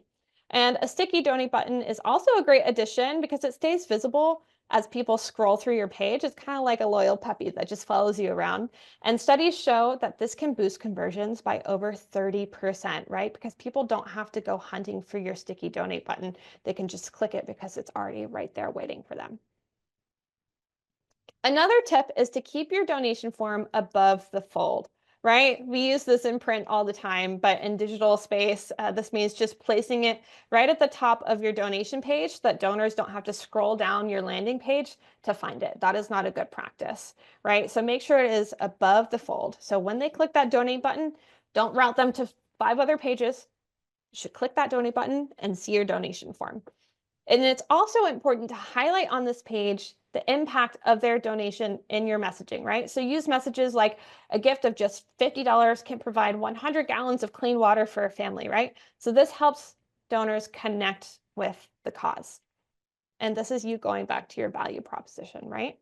And a sticky donate button is also a great addition because it stays visible as people scroll through your page. It's kind of like a loyal puppy that just follows you around. And studies show that this can boost conversions by over 30%, right? Because people don't have to go hunting for your sticky donate button. They can just click it because it's already right there waiting for them. Another tip is to keep your donation form above the fold. right? We use this in print all the time, but in digital space, this means just placing it right at the top of your donation page so that donors don't have to scroll down your landing page to find it. That is not a good practice, right? So make sure it is above the fold. So when they click that donate button, don't route them to 5 other pages. You should click that donate button and see your donation form. And it's also important to highlight on this page the impact of their donation in your messaging, right? So use messages like a gift of just $50 can provide 100 gallons of clean water for a family, right? So this helps donors connect with the cause. And this is you going back to your value proposition, right?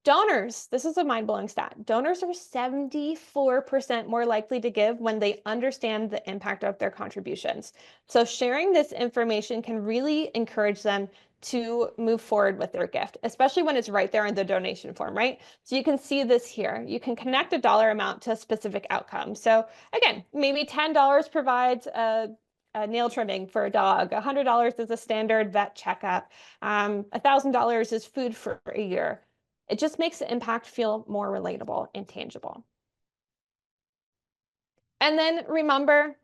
Donors, this is a mind-blowing stat. Donors are 74% more likely to give when they understand the impact of their contributions. So sharing this information can really encourage them to move forward with their gift, especially when it's right there in the donation form, right? So you can see this here. You can connect a dollar amount to a specific outcome. So again, maybe $10 provides a nail trimming for a dog. $100 is a standard vet checkup. $1,000 is food for a year. It just makes the impact feel more relatable and tangible. And then remember,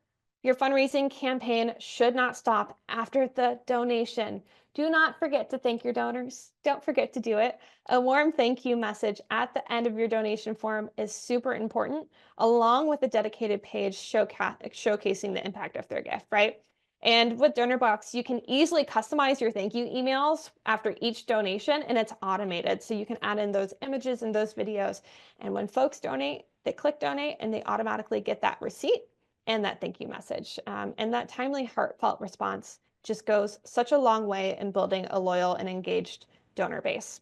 your fundraising campaign should not stop after the donation. Do not forget to thank your donors. Don't forget to do it. A warm thank you message at the end of your donation form is super important, along with a dedicated page showcasing the impact of their gift, right? And with Donorbox, you can easily customize your thank you emails after each donation, and it's automated. So you can add in those images and those videos. And when folks donate, they click donate and they automatically get that receipt and that thank you message. And that timely, heartfelt response just goes such a long way in building a loyal and engaged donor base.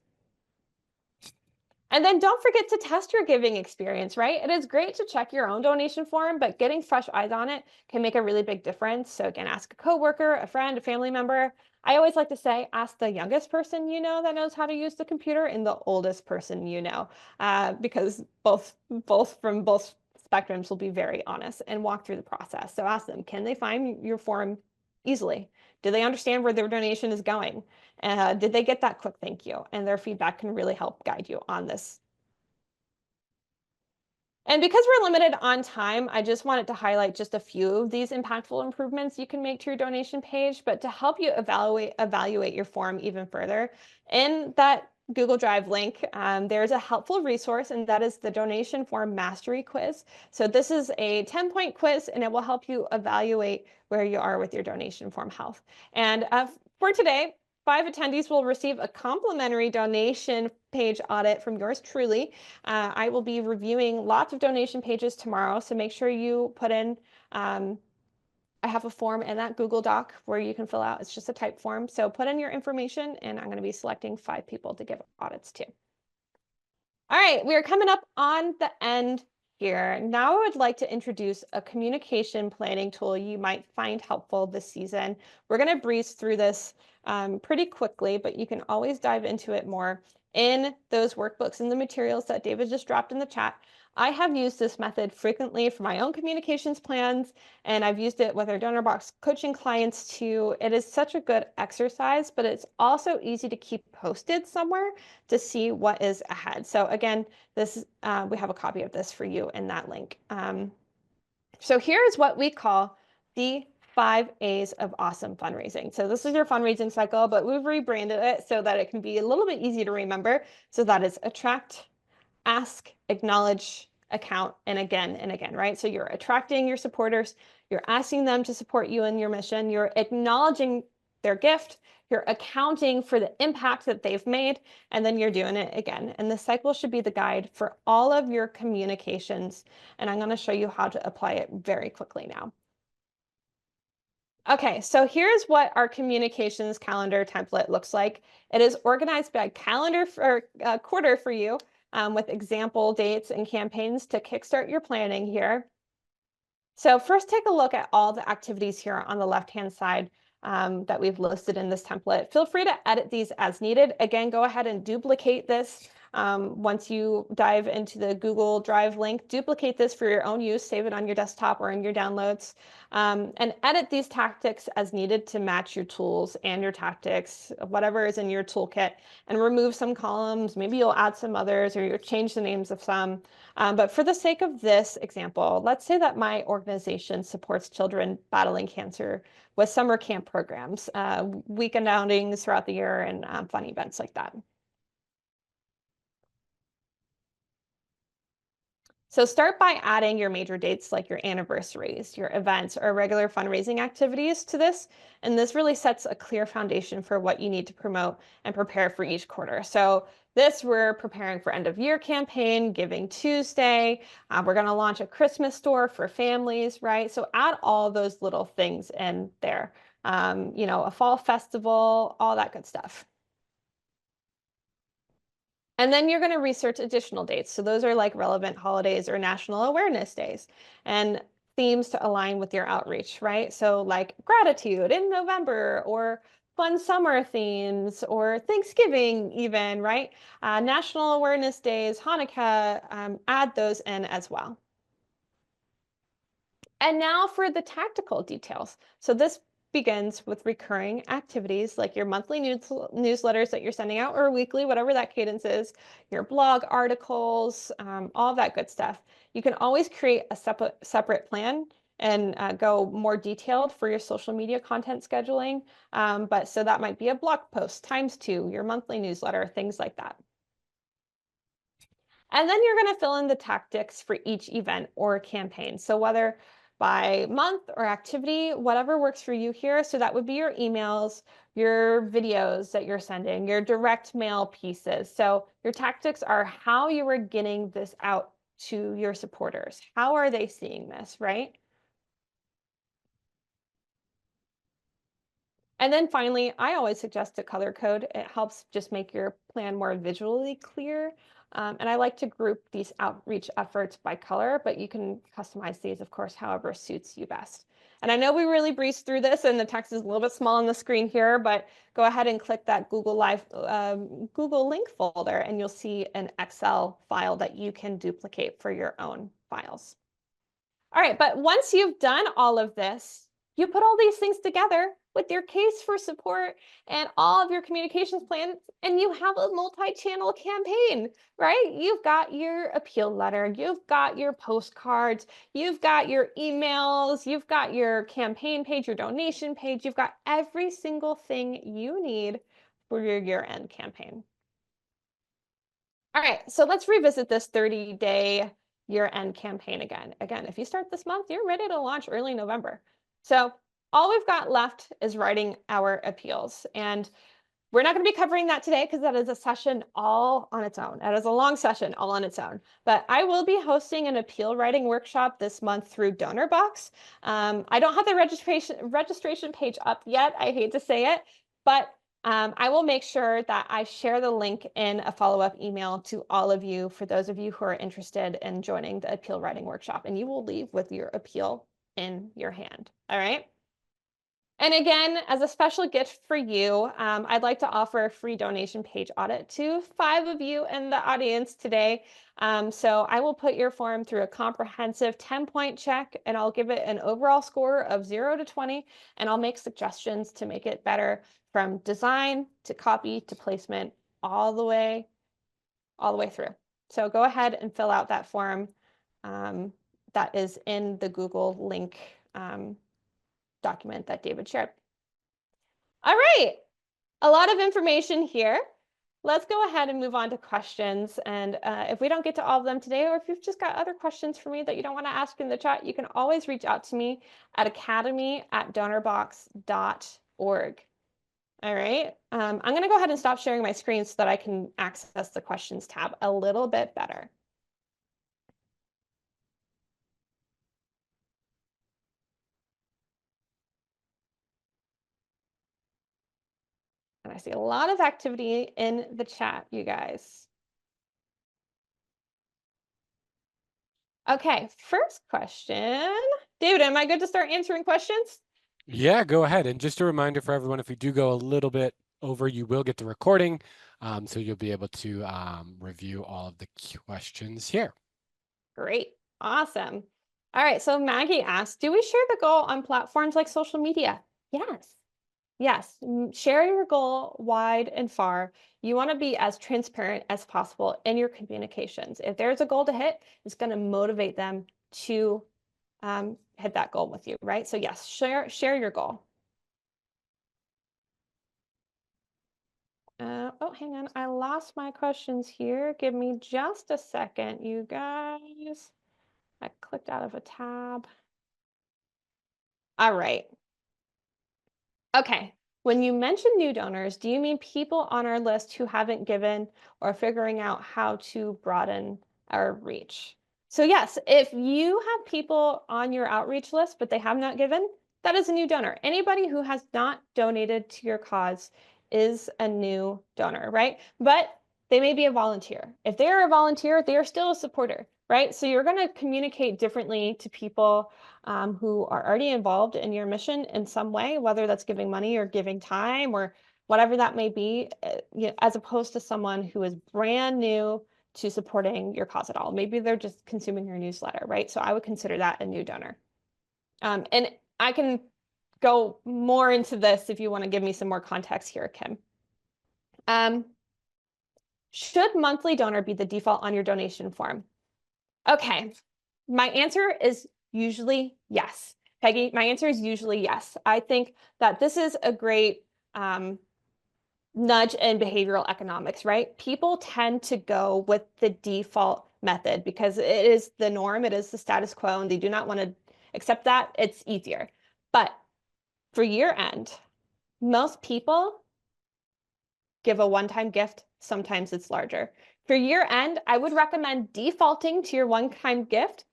And then don't forget to test your giving experience, right? It is great to check your own donation form, but getting fresh eyes on it can make a really big difference. So again, ask a coworker, a friend, a family member. I always like to say, ask the youngest person you know that knows how to use the computer and the oldest person you know, because both from both spectrums will be very honest and walk through the process. So ask them, can they find your form easily? Do they understand where their donation is going? Did they get that quick thank you? And their feedback can really help guide you on this. And because we're limited on time, I just wanted to highlight just a few of these impactful improvements you can make to your donation page, but to help you evaluate your form even further, in that Google Drive link, there's a helpful resource, and that is the Donation Form Mastery Quiz. So this is a 10-point quiz, and it will help you evaluate where you are with your donation form health. And for today, 5 attendees will receive a complimentary donation page audit from yours truly. I will be reviewing lots of donation pages tomorrow, so make sure you put in, I have a form in that Google Doc where you can fill out, it's just a type form. So put in your information, and I'm going to be selecting 5 people to give audits to. All right, we are coming up on the end here. Now I would like to introduce a communication planning tool you might find helpful this season. We're going to breeze through this pretty quickly, but you can always dive into it more in those workbooks and the materials that David just dropped in the chat. I have used this method frequently for my own communications plans, and I've used it with our Donorbox coaching clients too. It is such a good exercise, but it's also easy to keep posted somewhere to see what is ahead. So again, this we have a copy of this for you in that link. So here is what we call the 5 A's of awesome fundraising. So this is your fundraising cycle, but we've rebranded it so that it can be a little bit easy to remember. So that is attract, ask, acknowledge, account, and again, right? So you're attracting your supporters, you're asking them to support you in your mission, you're acknowledging their gift, you're accounting for the impact that they've made, and then you're doing it again. And the cycle should be the guide for all of your communications. And I'm going to show you how to apply it very quickly now. Okay, so here's what our communications calendar template looks like. It is organized by calendar for quarter for you, with example dates and campaigns to kickstart your planning here. So first, take a look at all the activities here on the left-hand side that we've listed in this template. Feel free to edit these as needed. Again, go ahead and duplicate this Once you dive into the Google Drive link, duplicate this for your own use, save it on your desktop or in your downloads, and edit these tactics as needed to match your tools and your tactics, whatever is in your toolkit, and remove some columns. Maybe you'll add some others or you'll change the names of some. But for the sake of this example, let's say that my organization supports children battling cancer with summer camp programs, weekend outings throughout the year, and fun events like that. So start by adding your major dates like your anniversaries, your events, or regular fundraising activities to this. And this really sets a clear foundation for what you need to promote and prepare for each quarter. So this, we're preparing for end of year campaign, Giving Tuesday. We're going to launch a Christmas store for families, right? So add all those little things in there. A fall festival, all that good stuff. And then you're going to research additional dates. So those are like relevant holidays or national awareness days and themes to align with your outreach, right? So like gratitude in November or fun summer themes or Thanksgiving even, right? National awareness days, Hanukkah, add those in as well. And now for the tactical details. So this begins with recurring activities like your monthly newsletters that you're sending out or weekly, whatever that cadence is, your blog articles, all of that good stuff. You can always create a separate plan and go more detailed for your social media content scheduling. But so that might be a blog post ×2, your monthly newsletter, things like that. And then you're going to fill in the tactics for each event or campaign. So whether by month or activity, whatever works for you here. So that would be your emails, your videos that you're sending, your direct mail pieces. So your tactics are how you are getting this out to your supporters. How are they seeing this, right? And then finally, I always suggest a color code. It helps just make your plan more visually clear. And I like to group these outreach efforts by color, but you can customize these, of course, however suits you best. And I know we really breezed through this and the text is a little bit small on the screen here, but go ahead and click that Google link folder and you'll see an Excel file that you can duplicate for your own files. All right, but once you've done all of this, you put all these things together with your case for support and all of your communications plans, and you have a multi-channel campaign, right? You've got your appeal letter, you've got your postcards, you've got your emails, you've got your campaign page, your donation page, you've got every single thing you need for your year-end campaign. All right, so let's revisit this 30-day year-end campaign again. Again, if you start this month, you're ready to launch early November. So all we've got left is writing our appeals. And we're not going to be covering that today because that is a session all on its own. That is a long session all on its own. But I will be hosting an appeal writing workshop this month through Donorbox. I don't have the registration page up yet. I hate to say it, but I will make sure that I share the link in a follow-up email to all of you for those of you who are interested in joining the appeal writing workshop, and you will leave with your appeal in your hand. All right. And again, as a special gift for you, I'd like to offer a free donation page audit to 5 of you in the audience today. So I will put your form through a comprehensive 10-point check, and I'll give it an overall score of 0 to 20, and I'll make suggestions to make it better from design to copy to placement all the way through. So go ahead and fill out that form that is in the Google link document that David shared. All right, a lot of information here. Let's go ahead and move on to questions. And if we don't get to all of them today, or if you've just got other questions for me that you don't want to ask in the chat, you can always reach out to me at academy@donorbox.org. All right, I'm going to go ahead and stop sharing my screen so that I can access the questions tab a little bit better. And I see a lot of activity in the chat, you guys. Okay, first question. David, am I good to start answering questions? Yeah, go ahead. And just a reminder for everyone, if we do go a little bit over, you will get the recording. So you'll be able to review all of the questions here. Great. Awesome. All right. So Maggie asks, do we share the goal on platforms like social media? Yes. Yes. Share your goal wide and far. You want to be as transparent as possible in your communications. If there's a goal to hit, it's going to motivate them to hit that goal with you, right? So yes, share your goal. Oh, hang on. I lost my questions here. Give me just a second, you guys. I clicked out of a tab. All right. Okay. When you mention new donors, do you mean people on our list who haven't given or figuring out how to broaden our reach? So yes, if you have people on your outreach list, but they have not given, that is a new donor. Anybody who has not donated to your cause is a new donor, right? But they may be a volunteer. If they are a volunteer, they are still a supporter, right? So you're going to communicate differently to people who are already involved in your mission in some way, whether that's giving money or giving time or whatever that may be, as opposed to someone who is brand new to supporting your cause at all. Maybe they're just consuming your newsletter, right? So I would consider that a new donor. And I can go more into this if you want to give me some more context here, Kim. Should monthly donor be the default on your donation form? Okay, my answer is usually yes. Peggy, my answer is usually yes. I think that this is a great nudge in behavioral economics, right? People tend to go with the default method because it is the norm, it is the status quo, and they do not want to accept that. It's easier. But for year end, most people give a one-time gift. Sometimes it's larger. For year end, I would recommend defaulting to your one-time gift.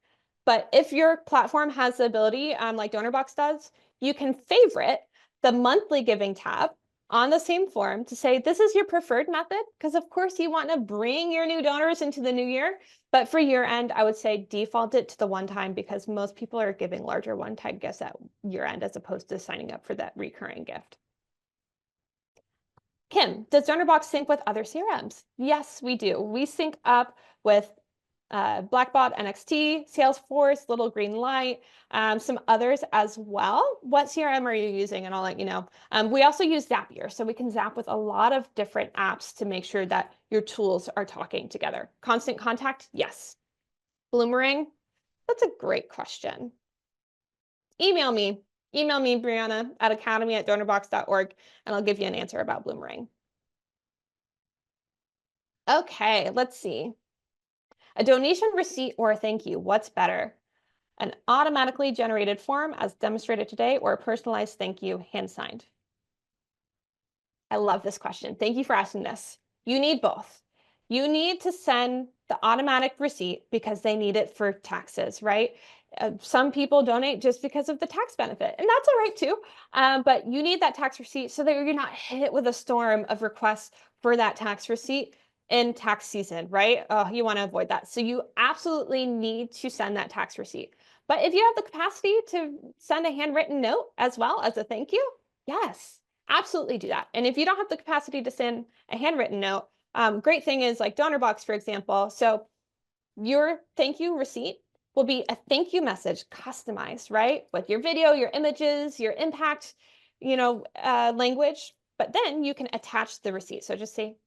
But if your platform has the ability, like Donorbox does, you can favorite the monthly giving tab on the same form to say, this is your preferred method, because of course you want to bring your new donors into the new year. But for year end, I would say default it to the one-time because most people are giving larger one-time gifts at year end as opposed to signing up for that recurring gift. Kim, does Donorbox sync with other CRMs? Yes, we do. We sync up with Blackbot, NXT, Salesforce, Little Green Light, some others as well. What CRM are you using? And I'll let you know. We also use Zapier, so we can zap with a lot of different apps to make sure that your tools are talking together. Constant Contact? Yes. Bloomerang? That's a great question. Email me, Brianna, at academy@donorbox.org, and I'll give you an answer about Bloomerang. Okay, let's see. A donation receipt or a thank you, what's better? An automatically generated form as demonstrated today or a personalized thank you hand signed? I love this question. Thank you for asking this. You need both. You need to send the automatic receipt because they need it for taxes, right? Some people donate just because of the tax benefit, and that's all right too. But you need that tax receipt so that you're not hit with a storm of requests for that tax receipt in tax season, right? You want to avoid that. So you absolutely need to send that tax receipt. But if you have the capacity to send a handwritten note as well as a thank you, yes, absolutely do that. And if you don't have the capacity to send a handwritten note, great thing is like Donorbox, for example. So your thank you receipt will be a thank you message customized, right? With your video, your images, your impact, language. But then you can attach the receipt. So just say,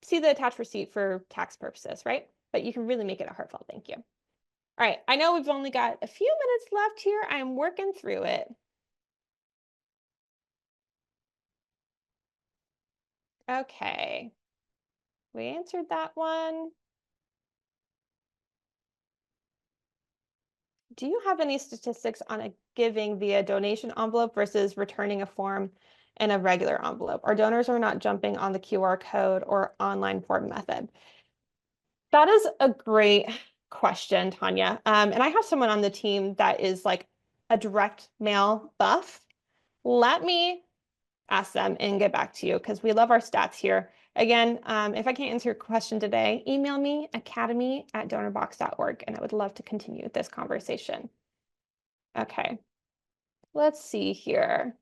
see the attached receipt for tax purposes, right? But you can really make it a heartfelt thank you. All right, I know we've only got a few minutes left here. I'm working through it. Okay, we answered that one. Do you have any statistics on a giving via donation envelope versus returning a form in a regular envelope? Our donors are not jumping on the QR code or online form method. That is a great question, Tanya. And I have someone on the team that is like a direct mail buff. Let me ask them and get back to you because we love our stats here. Again, if I can't answer your question today, email me academy@donorbox.org, and I would love to continue this conversation. Okay, let's see here.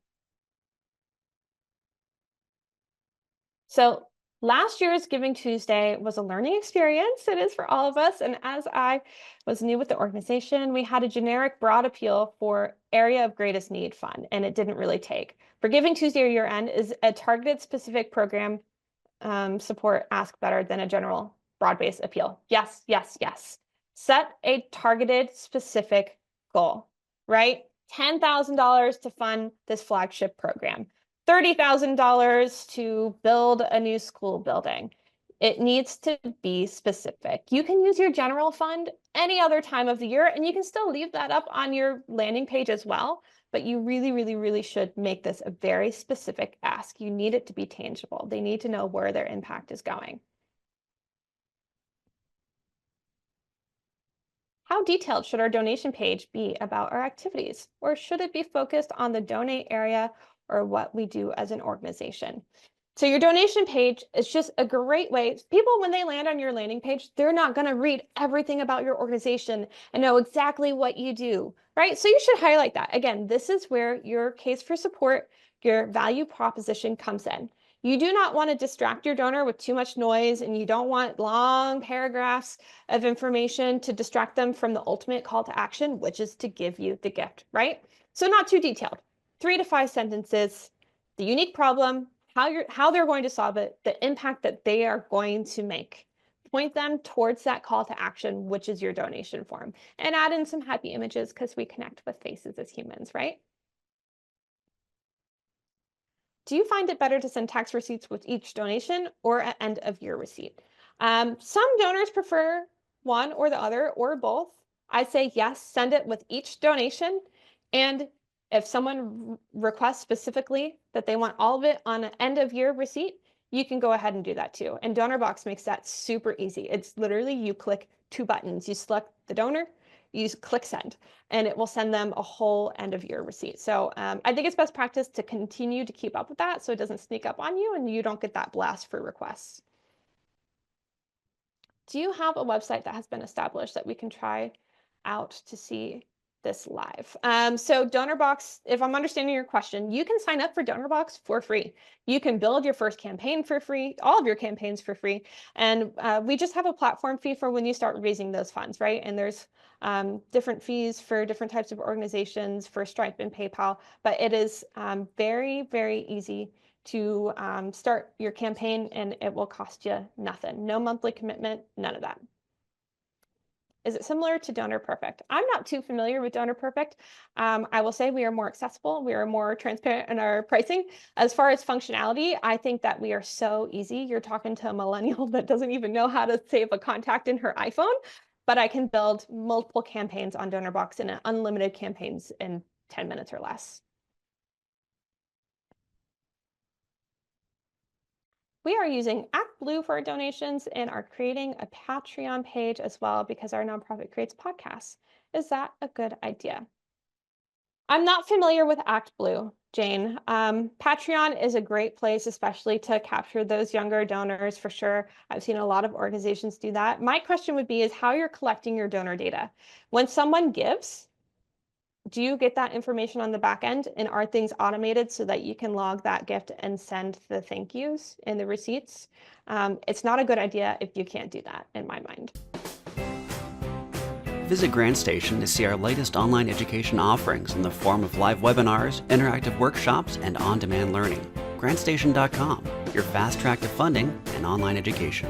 So Last year's Giving Tuesday was a learning experience. It is for all of us. And as I was new with the organization, we had a generic broad appeal for area of greatest need fund, and it didn't really take. For Giving Tuesday or year end is a targeted specific program support ask better than a general broad-based appeal. Yes, yes, yes. Set a targeted specific goal, right? $10,000 to fund this flagship program. $30,000 to build a new school building. It needs to be specific. You can use your general fund any other time of the year, and you can still leave that up on your landing page as well. But you really, really, really should make this a very specific ask. You need it to be tangible. They need to know where their impact is going. How detailed should our donation page be about our activities? Or should it be focused on the donate area or what we do as an organization? So your donation page is just a great way. People, when they land on your landing page, they're not going to read everything about your organization and know exactly what you do, right? So you should highlight that. Again, this is where your case for support, your value proposition comes in. You do not want to distract your donor with too much noise, and you don't want long paragraphs of information to distract them from the ultimate call to action, which is to give you the gift, right? So not too detailed, 3 to 5 sentences, the unique problem, how they're going to solve it, the impact that they are going to make. Point them towards that call to action, which is your donation form, and add in some happy images because we connect with faces as humans, right? Do you find it better to send tax receipts with each donation or at end of year receipt? Some donors prefer one or the other or both. I say yes, send it with each donation. And if someone requests specifically that they want all of it on an end of year receipt, you can go ahead and do that too. And Donorbox makes that super easy. It's literally you click 2 buttons. You select the donor, you click send, and it will send them a whole end of year receipt. So I think it's best practice to continue to keep up with that so it doesn't sneak up on you and you don't get that blast for requests. Do you have a website that has been established that we can try out to see this live? So Donorbox, if I'm understanding your question, you can sign up for Donorbox for free. You can build your first campaign for free, all of your campaigns for free. And we just have a platform fee for when you start raising those funds, right? And there's different fees for different types of organizations for Stripe and PayPal, but it is very, very easy to start your campaign, and it will cost you nothing. No monthly commitment, none of that. Is it similar to Donor Perfect? I'm not too familiar with Donor Perfect. I will say we are more accessible. We are more transparent in our pricing. As far as functionality, I think that we are so easy. You're talking to a millennial that doesn't even know how to save a contact in her iPhone, but I can build multiple campaigns on Donorbox and unlimited campaigns in 10 minutes or less. We are using ActBlue for our donations and are creating a Patreon page as well because our nonprofit creates podcasts. Is that a good idea? I'm not familiar with ActBlue, Jane. Patreon is a great place, especially to capture those younger donors for sure. I've seen a lot of organizations do that. My question would be is how you're collecting your donor data. When someone gives, do you get that information on the back end, and are things automated so that you can log that gift and send the thank yous and the receipts? It's not a good idea if you can't do that, in my mind. Visit GrantStation to see our latest online education offerings in the form of live webinars, interactive workshops, and on-demand learning. GrantStation.com, your fast track to funding and online education.